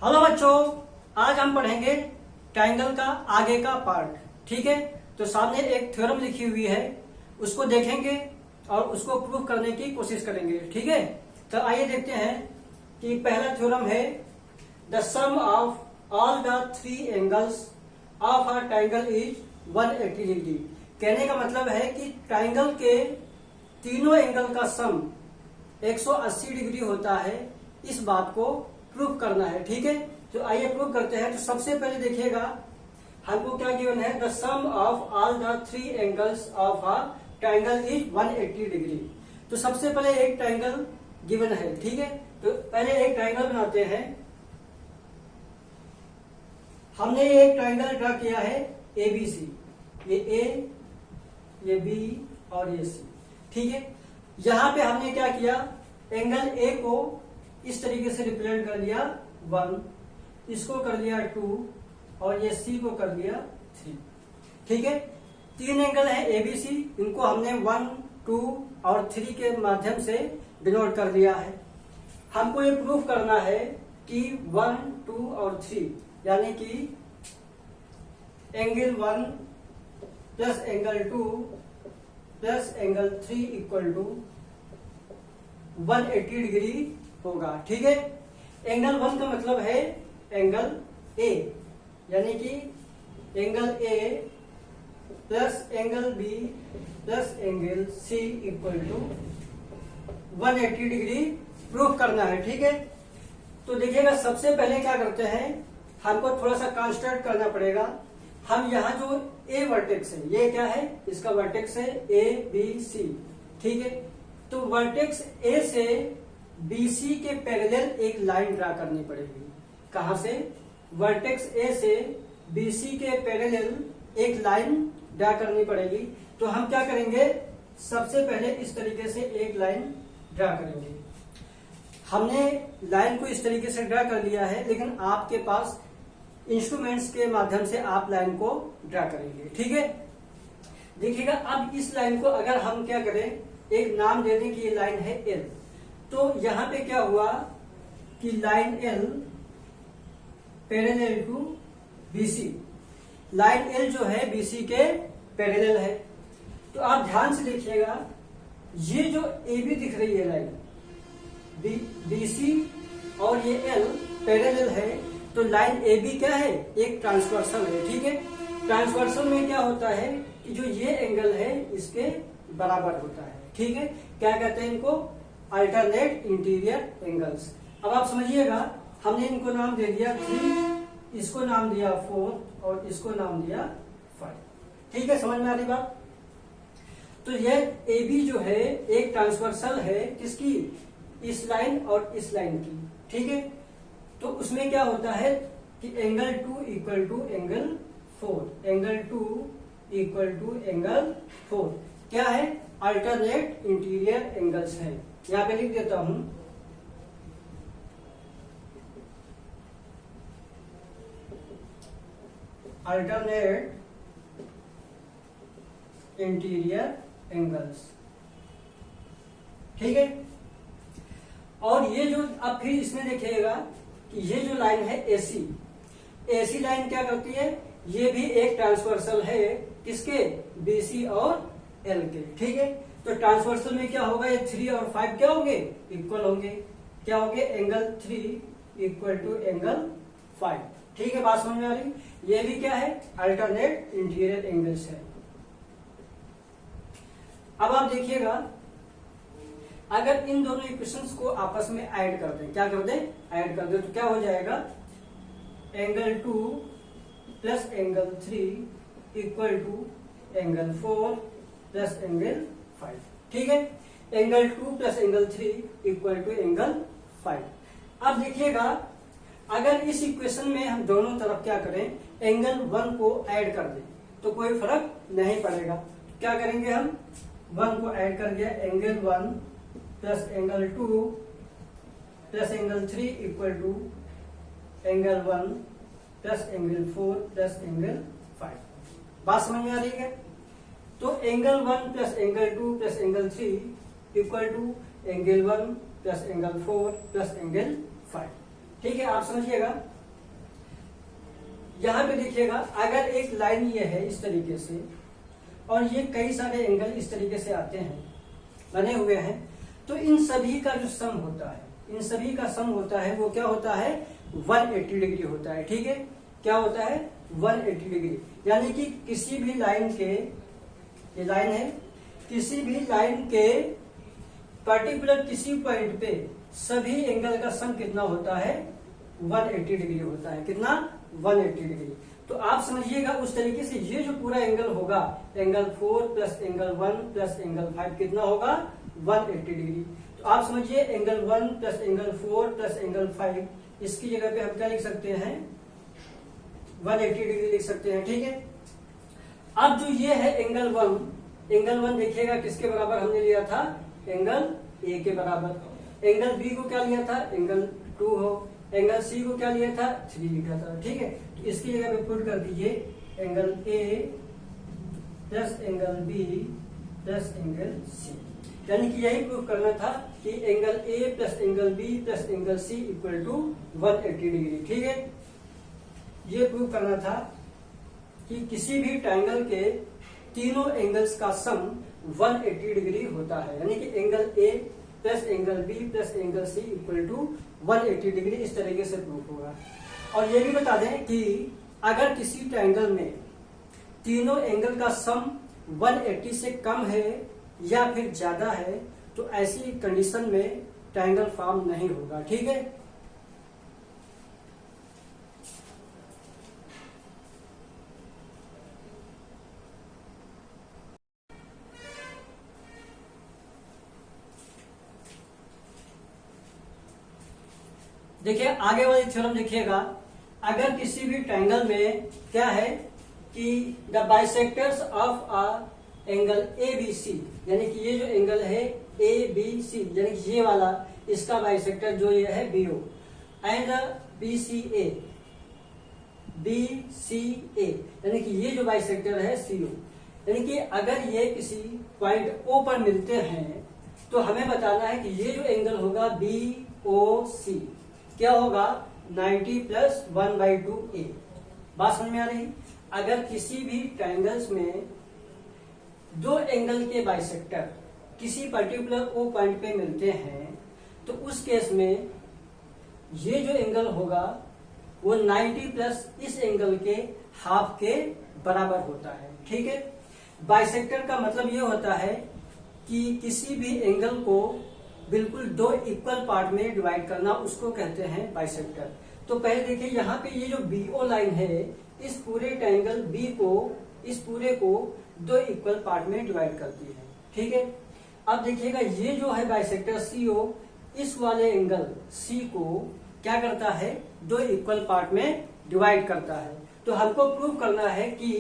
Hello बच्चों, आज हम पढ़ेंगे ट्रायंगल का आगे का पार्ट। ठीक है, तो सामने एक थ्योरम लिखी हुई है, उसको देखेंगे और उसको प्रूव करने की कोशिश करेंगे। ठीक है, तो आइए देखते हैं कि पहला थ्योरम है the sum of all the three angles of a triangle is 180 degree. कहने का मतलब है कि ट्रायंगल के तीनों एंगल का सम 180 डिग्री होता है। इस बात को प्रूव करना है। ठीक है, तो आइए प्रूव करते हैं। तो सबसे पहले देखिएगा हमको क्या गिवन है, the sum of all the three angles of a triangle is 180 degree. तो सबसे पहले एक ट्रायंगल गिवन है। ठीक है, तो पहले एक ट्रायंगल बनाते हैं। हमने एक ट्रायंगल ड्रा किया है एबीसी, ये ए, ये बी और ये सी। ठीक है, यहां पे हमने क्या किया, एंगल ए को इस तरीके से रिप्रेजेंट कर लिया 1, इसको कर लिया 2 और ये सी को कर लिया 3। ठीक है, तीन एंगल है एबीसी, इनको हमने 1, 2 और 3 के माध्यम से डिनोट कर लिया है। हमको ये प्रूव करना है कि 1, 2 और 3 यानी कि angle 1 plus angle 2 plus angle 3 equal to 180 degree होगा। ठीक है, एंगल 1 का मतलब है एंगल ए, यानी कि angle A plus angle B plus angle C equal to 180 degree proof करना है। ठीक है, तो देखिएगा सबसे पहले क्या करते हैं, हमको थोड़ा सा कंस्ट्रक्ट करना पड़ेगा। हम यहाँ जो ए वर्टेक्स है, ये क्या है, इसका वर्टेक्स है ए बी सी। ठीक है, तो वर्टेक्स ए से बीसी के पैरेलल एक लाइन ड्रा करनी पड़ेगी। कहां से, वर्टेक्स ए से बीसी के पैरेलल एक लाइन ड्रा करनी पड़ेगी। तो हम क्या करेंगे, सबसे पहले इस तरीके से एक लाइन ड्रा करेंगे। हमने लाइन को इस तरीके से ड्रा कर लिया है, लेकिन आपके पास इंस्ट्रूमेंट्स के माध्यम से आप लाइन को ड्रा करेंगे। ठीक है, देखिएगा अब इस लाइन को अगर हम क्या करें, एक नाम दे दें कि ये लाइन है एल। तो यहां पे क्या हुआ कि line L parallel to BC, line L जो है बीसी के पैरेलल है। तो आप ध्यान से देखिएगा, ये जो ए बी दिख रही है लाइन बीसी और ये एल पैरेलल है, तो लाइन ए बी क्या है, एक ट्रांसवर्सल है। ठीक है, ट्रांसवर्सल में क्या होता है कि जो ये एंगल है इसके बराबर होता है। ठीक है, क्या कहते हैं इनको, अल्टरनेट इंटीरियर एंगल्स। अब आप समझिएगा, हमने इनको नाम दे दिया 3, इसको नाम दिया 4 और इसको नाम दिया 5। ठीक है, समझ में आ रही बात। तो ये ए बी जो है एक ट्रांसवर्सल है, किसकी, इस लाइन और इस लाइन की। ठीक है, तो उसमें क्या होता है कि angle 2 equal to angle 4, angle 2 equal to angle 4 क्या है, अल्टरनेट इंटीरियर एंगल्स है। यहां पे लिख देता हूं, अल्टरनेट इंटीरियर एंगल्स। ठीक है, और ये जो अब फिर इसमें देखिएगा कि ये जो लाइन है एसी, एसी लाइन क्या करती है, ये भी एक ट्रांसवर्सल है, किसके, बीसी और एल के। ठीक है, तो ट्रांसवर्सल में क्या होगा, ये 3 और 5 क्या होंगे, इक्वल होंगे। क्या होंगे, एंगल 3 इक्वल टू एंगल 5। ठीक है, बात समझ में आ रही। ये भी क्या है, अल्टरनेट इंटीरियर एंगल्स है। अब आप देखिएगा, अगर इन दोनों इक्वेशंस को आपस में ऐड कर दें, क्या कर दें, ऐड कर दें, तो क्या हो जाएगा, angle 2 plus angle 3 equal to angle 4 plus angle 5। ठीक है, angle 2 plus angle 3 equal to angle 5। अब देखिएगा, अगर इस इक्वेशन में हम दोनों तरफ क्या करें, एंगल 1 को ऐड कर दें तो कोई फर्क नहीं पड़ेगा। क्या करेंगे हम, 1 को ऐड कर दिया, angle 1 plus angle 2 plus angle 3 equal to angle 1 plus angle 4 plus angle 5। बात समझ में आ रही है। तो angle 1 plus angle 2 plus angle 3 equal to angle 1 plus angle 4 plus angle 5। ठीक है, आप समझिएगा। यहाँ पे देखिएगा, अगर एक लाइन ये है इस तरीके से और ये कई सारे एंगल इस तरीके से आते हैं, बने हुए हैं, तो इन सभी का जो सम होता है, इन सभी का सम होता है, वो क्या होता है, 180 डिग्री होता है। ठीक है, क्या होता है, 180 डिग्री। यानी कि किसी भी लाइन के, ये लाइन है, किसी भी लाइन के पर्टिकुलर किसी पॉइंट पे सभी एंगल का सम कितना होता है, 180 डिग्री होता है। कितना, 180 डिग्री। तो आप समझिएगा उस तरीके से ये जो पूरा एंगल होगा, angle 4 plus angle 1 plus angle 5 कितना होगा, 180 डिग्री। तो आप समझिए angle 1 plus angle 4 plus angle 5, इसकी जगह पे हम क्या लिख सकते हैं, 180 डिग्री लिख सकते हैं। ठीक है, अब जो ये है एंगल 1, एंगल 1 देखिएगा किसके बराबर हमने लिया था, एंगल ए के बराबर। एंगल बी को क्या लिया था, एंगल 2 हो। एंगल सी को क्या लिया था, 3 लिखा था। ठीक है, तो इसकी जगह पे पुट कर दीजिए angle A plus angle B plus angle C. यानी कि यही प्रूफ करना था कि angle A plus angle B plus angle C equal to 180 degree. ठीक है, ये प्रूफ करना था कि किसी भी ट्रायंगल के तीनों एंगल्स का सम 180 डिग्री होता है। यानी कि angle A plus angle B plus angle C equal to 180 degree, इस तरीके से प्रूफ होगा। और ये भी बता दें कि अगर किसी ट्रायंगल में तीनों एंगल का सम 180 से कम है या फिर ज्यादा है, तो ऐसी कंडीशन में ट्रायंगल फॉर्म नहीं होगा। ठीक है, देखिए आगे वाली थ्योरम देखिएगा, अगर किसी भी ट्रायंगल में क्या है कि the bisectors of a angle A B C, यानी कि ये जो एंगल है ए बी सी, यानी कि ये वाला, इसका बाइसेक्टर जो ये है B O, and B C A, B C A, यानी कि ये जो बाइसेक्टर है सी ओ, यानी कि अगर ये किसी पॉइंट ओ पर मिलते हैं तो हमें बताना है कि ये जो एंगल होगा बी ओ सी क्या होगा, 90 प्लस 1/2 ए। बात समझ में आ रही। अगर किसी भी ट्रायंगल्स में दो एंगल के बाइसेक्टर किसी पर्टिकुलर ओ पॉइंट पे मिलते हैं, तो उस केस में ये जो एंगल होगा वो 90 प्लस इस एंगल के हाफ के बराबर होता है। ठीक है, बाइसेक्टर का मतलब ये होता है कि किसी भी एंगल को बिल्कुल दो इक्वल पार्ट में डिवाइड करना, उसको कहते हैं बाइसेक्टर। तो पहले देखिए यहाँ पे ये जो बीओ लाइन है, इस पूरे ट्रायंगल बी को, इस पूरे को दो इक्वल पार्ट में डिवाइड करती है। ठीक है, अब देखिएगा ये जो है बाइसेक्टर सीओ, इस वाले एंगल सी को क्या करता है, दो इक्वल पार्ट में डिवाइड करता है। तो हमको प्रूव करना है कि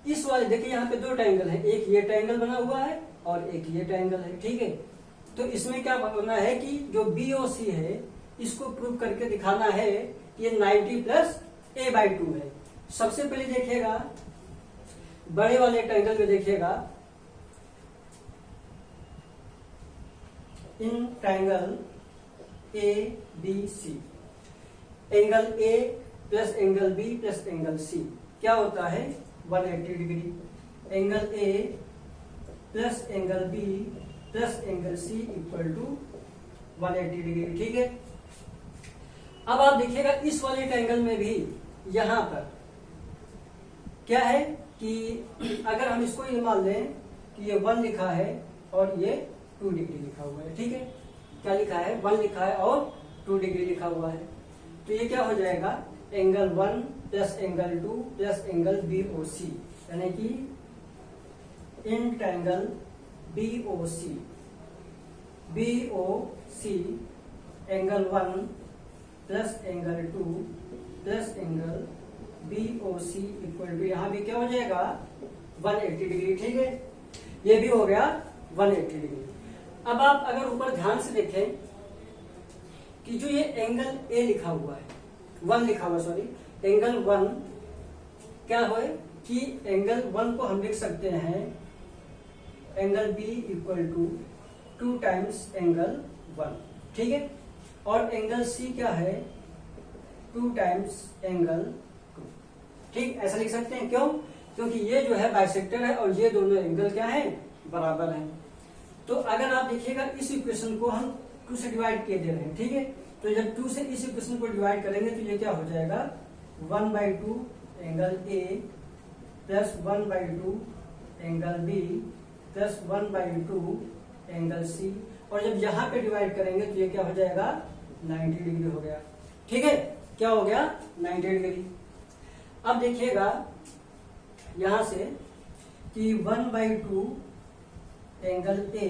इस वाले, देखिए यहाँ पे दो ट्रायंगल है, एक ये ट्रायंगल बना हुआ है और एक ये ट्रायंगल है। ठीक है, तो इसमें क्या करना है कि जो बीओसी है इसको प्रूव करके दिखाना है कि ये 90 प्लस a/2 है। सबसे पहले देखिएगा बड़े वाले ट्रायंगल में, देखिएगा in triangle A B C, angle A plus angle B plus angle C क्या होता है, 180 degree. Angle A plus angle B plus angle C equal to 180 degree. ठीक है, अब आप देखिएगा इस वाले ट्रायंगल में भी यहां पर क्या है कि अगर हम इसको ये मान लें कि ये 1 लिखा है और ये 2 डिग्री लिखा हुआ है। ठीक है, क्या लिखा है, 1 लिखा है और 2 डिग्री लिखा हुआ है। तो ये क्या हो जाएगा, angle 1 plus angle 2 plus angle B O C, यानी कि in triangle BOC angle 1 plus angle 2 plus angle BOC equal to, यहां भी क्या हो जाएगा, 180 डिग्री। ठीक है, ये भी हो गया 180 डिग्री। अब आप अगर ऊपर ध्यान से देखें कि जो ये एंगल A लिखा हुआ है, 1 लिखा हुआ, सॉरी, एंगल 1 क्या हो कि एंगल 1 को हम लिख सकते हैं angle B equal to 2 times angle 1। ठीक है, और एंगल C क्या है, 2 टाइम्स एंगल 2। ठीक, ऐसा लिख सकते हैं। क्यों? क्योंकि ये जो है बाइसेक्टर है और ये दोनों एंगल क्या है, बराबर हैं। तो अगर आप देखिएगा इस इक्वेशन को हम 2 से डिवाइड किए दे रहे हैं, ठीक है। तो जब 2 से इस इक्वेशन को डिवाइड करेंगे तो ये क्या हो जाएगा, 1/2 angle A plus 1/2 angle B plus 1/2 angle C, और जब यहां पे डिवाइड करेंगे तो ये क्या हो जाएगा, 90 डिग्री हो गया। ठीक है, क्या हो गया, 90 डिग्री। अब देखिएगा यहां से कि 1/2 एंगल ए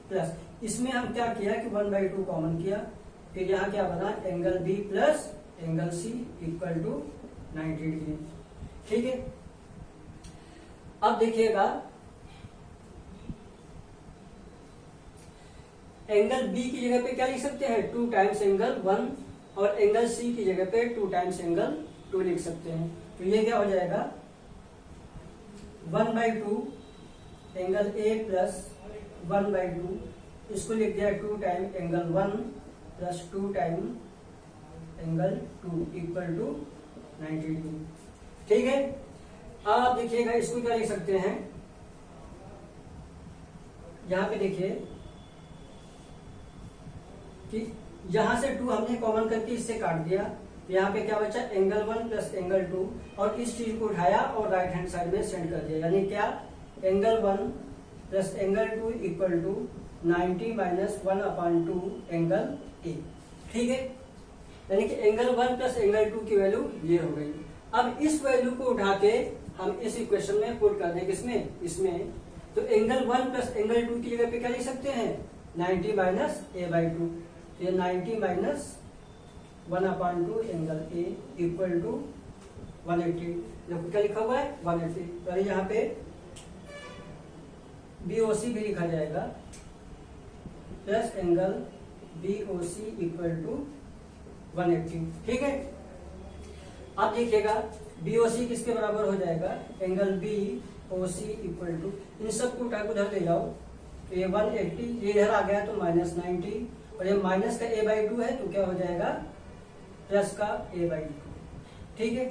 प्लस, इसमें हम क्या किया कि 1/2 कॉमन किया, फिर यहां क्या बना, angle B plus angle C equal to 90 degree. ठीक है, अब देखिएगा एंगल बी की जगह पे क्या लिख सकते हैं, 2 टाइम्स एंगल 1, और एंगल सी की जगह पे 2 टाइम्स एंगल 2 लिख सकते हैं। तो ये क्या हो जाएगा, 1/2 एंगल ए प्लस 1/2, इसको लिख दिया 2 time angle 1 plus 2 time angle 2 equal to 90 degree. ठीक है, अब देखिएगा इसको क्या लिख सकते हैं, यहां पे देखिए कि यहां से 2 हमने कॉमन करके इससे काट दिया, तो यहाँ पे क्या बचा, एंगल 1 प्लस एंगल 2, और इस चीज को उठाया और राइट हैंड साइड में सेंड कर दिया, यानी क्या, angle 1 plus angle 2 equal to 90 minus 1/2 angle A. ठीक है, यानी कि एंगल 1 प्लस एंगल 2 की वैल्यू ये हो गई। अब इस वैल्यू को उठा के हम इस इक्वेशन में पुट कर दें, किसमें, इसमें। तो एंगल 1 प्लस एंगल 2 की जगह पे क्या लिख सकते हैं, 90 माइनस a/2, तो ये 90 minus 1/2 angle A equal to 180। देखो क्या लिखा हुआ है, 180। तो यहाँ पे BOC भी लिखा जाएगा plus angle BOC equal to 180। ठीक है, अब देखिएगा BOC किसके बराबर हो जाएगा, एंगल BOC इक्वल टू, इन सबको उठा के उधर ले जाओ, तो ये 180, ये इधर आ गया तो माइनस 90, और ये माइनस का a/2 है तो क्या हो जाएगा, प्लस का a/2। ठीक है,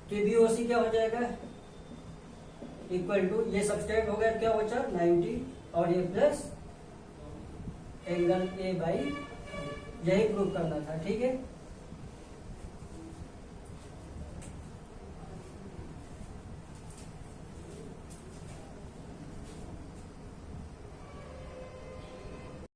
तो BOC क्या हो जाएगा, इक्वल टू, ये सब्सट्रैक्ट हो गया, क्या बचा 90, और ये प्लस एंगल a/, यही प्रूव करना था। ठीक है।